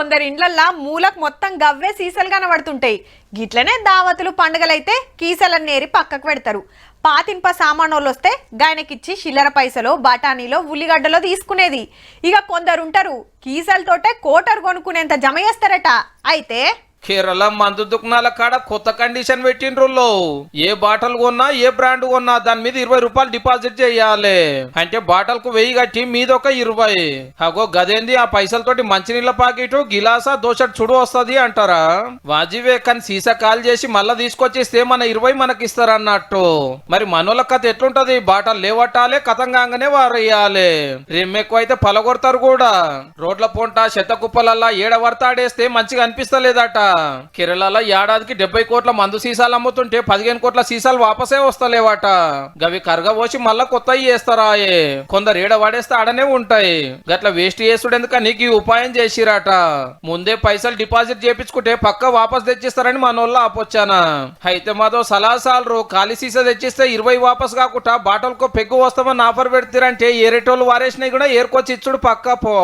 కొందరి ఇండ్లల్లా మూలకు మొత్తం గవ్వే సీసలు కనబడుతుంటాయి. గిట్లనే దావతులు పండుగలైతే కీసలన్నేరి పక్కకు పెడతారు. పాతింప సామానోళ్ళు వస్తే గాయనకిచ్చి చిల్లర పైసలో బఠానీలో ఉల్లిగడ్డలో తీసుకునేది. ఇక కొందరుంటారు కీసలతోటే కోటరు కొనుక్కునేంత జమ చేస్తారట. అయితే కేరళ మందు దుకాణాల కాడ కొత్త కండిషన్ పెట్టిండ్రులో ఏ బాటల్ కొన్నా ఏ బ్రాండ్ కొన్నా దాని మీద 20 రూపాయలు డిపాజిట్ చేయాలి. అంటే బాటల్ కు 1000 కట్టి మీద ఒక 20. అగో గదేంది ఆ పైసలతోటి మంచినీళ్ళ పాకెట్ గిలాసా దోశట్ చుడు వస్తది అంటారా? వాజివే కానీ సీసా కాల్ చేసి మళ్ళా తీసుకొచ్చేస్తే మన 20 మనకి ఇస్తారన్నట్టు. మరి మనోళ్ళ కథ ఎట్లుంటది? బాటల్ లేవట్టాలే కథంగానే వారేయాలి. రెమ్మెక్కువ అయితే పలగొడతారు కూడా. రోడ్ల పొంట చెత్త కుప్పలల్లా ఏడవర్తాడేస్తే మంచిగా అనిపిస్తలేదట. కేరళలో ఏడాదికి 70 కోట్ల మందు సీసాలు అమ్ముతుంటే 15 కోట్ల సీసాలు వాపసే వస్తలేవట. గవి కరగబోసి మళ్ళా కొత్తవి చేస్తారాయే. కొందరు ఏడ వాడేస్తే ఆడనే ఉంటాయి. గట్ల వేస్ట్ చేసుడెందుక నీకు ఈ ఉపాయం చేసిరట. ముందే పైసలు డిపాజిట్ చేపించుకుంటే పక్క వాపస్ తెచ్చిస్తారని మనోళ్ళు ఆపొచ్చానా. అయితే మాతో సలాసాలు ఖాళీ సీసా తెచ్చిస్తే 20 వాపస్ కాకుండా బాటల్ కో పెగ్గు వస్తామని ఆఫర్ పెడతారంటే ఏరేటోళ్ళు వారేసినవి కూడా ఏరుకొచ్చి ఇచ్చుడు పక్క పో.